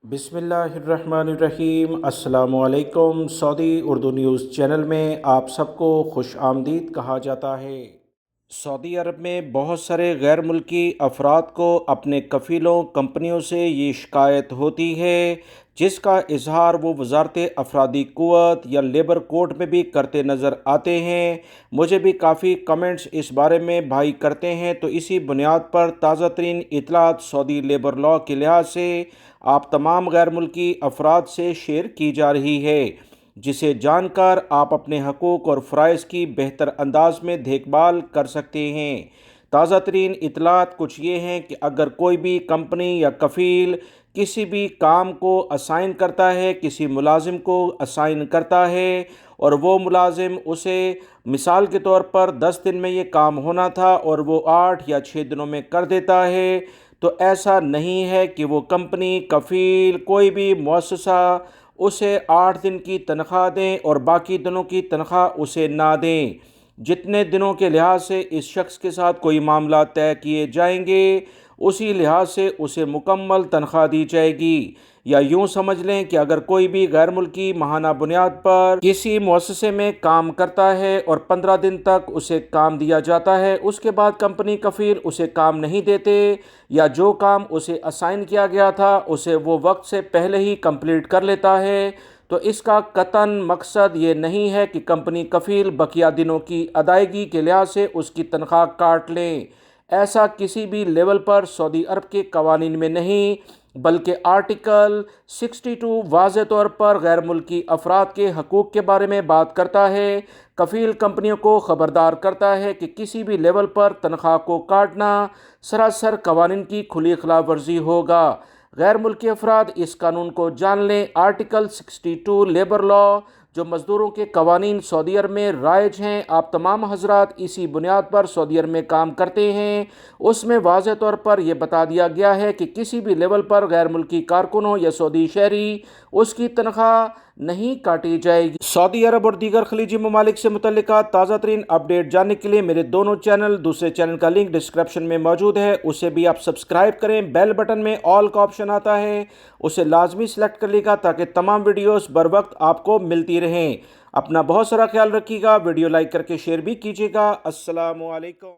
बिस्मिल्लाहिर्रहमानिर्रहीम। अस्सलामु अलैकुम। सऊदी उर्दू न्यूज़ चैनल में आप सबको खुश आमदीद कहा जाता है। सऊदी अरब में बहुत सारे गैर मुल्की अफराद को अपने कफ़ीलों कंपनियों से ये शिकायत होती है, जिसका इजहार वो वजारत अफरादी क़ुव्वत या लेबर कोड में भी करते नज़र आते हैं। मुझे भी काफ़ी कमेंट्स इस बारे में भाई करते हैं, तो इसी बुनियाद पर ताज़ा तरीन इतलात सऊदी लेबर लॉ के लिहाज से आप तमाम गैर मुल्की अफराद से शेयर की जा रही है, जिसे जानकर आप अपने हकूक़ और फ़राइज़ की बेहतर अंदाज में देखभाल कर सकते हैं। ताज़ा तरीन इतलात कुछ ये हैं कि अगर कोई भी कंपनी या कफ़ील किसी भी काम को असाइन करता है, किसी मुलाजिम को असाइन करता है और वो मुलाजिम उसे मिसाल के तौर पर 10 दिन में ये काम होना था और वो 8 या 6 दिनों में कर देता है, तो ऐसा नहीं है कि वो कंपनी, कफ़ील, कोई भी मुअस्ससा उसे 8 दिन की तनख्वाह दें और बाकी दिनों की तनख्वाह उसे ना दें। जितने दिनों के लिहाज से इस शख्स के साथ कोई मामला तय किए जाएंगे, उसी लिहाज से उसे मुकम्मल तनख्वाह दी जाएगी। या यूँ समझ लें कि अगर कोई भी गैर मुल्की माहाना बुनियाद पर किसी मुअस्ससे में काम करता है और 15 दिन तक उसे काम दिया जाता है, उसके बाद कंपनी, कफ़ील उसे काम नहीं देते या जो काम उसे असाइन किया गया था उसे वो वक्त से पहले ही कंप्लीट कर लेता है, तो इसका कतन मकसद ये नहीं है कि कंपनी, कफ़ील बकिया दिनों की अदायगी के लिहाज से उसकी तनख्वाह काट लें। ऐसा किसी भी लेवल पर सऊदी अरब के कवानीन में नहीं, बल्कि आर्टिकल 62 वाज़े तौर पर गैर मुल्की अफराद के हकूक़ के बारे में बात करता है। कफ़ील कंपनियों को ख़बरदार करता है कि किसी भी लेवल पर तनख्वाह को काटना सरासर कवानीन की खुली खिलाफ वर्जी होगा। गैर मुल्की अफराद इस कानून को जान लें। आर्टिकल 62 लेबर लॉ, जो मज़दूरों के कवानीन सऊदी अरब में राइज हैं, आप तमाम हजरात इसी बुनियाद पर सऊदी अरब में काम करते हैं, उसमें वाज़ेह तौर पर यह बता दिया गया है कि किसी भी लेवल पर गैर मुल्की कारकुनों या सऊदी शहरी उसकी तनख्वाह नहीं काटी जाएगी। सऊदी अरब और दीगर खलीजी ममालिक से मुतल्लिका ताज़ा तरीन अपडेट जानने के लिए मेरे दोनों चैनल, दूसरे चैनल का लिंक डिस्क्रिप्शन में मौजूद है, उसे भी आप सब्सक्राइब करें। बेल बटन में ऑल का ऑप्शन आता है, उसे लाजमी सेलेक्ट कर लीजिएगा ताकि तमाम वीडियोस बर वक्त आपको मिलती रहें। अपना बहुत सारा ख्याल रखिएगा। वीडियो लाइक करके शेयर भी कीजिएगा। अस्सलामु अलैकुम।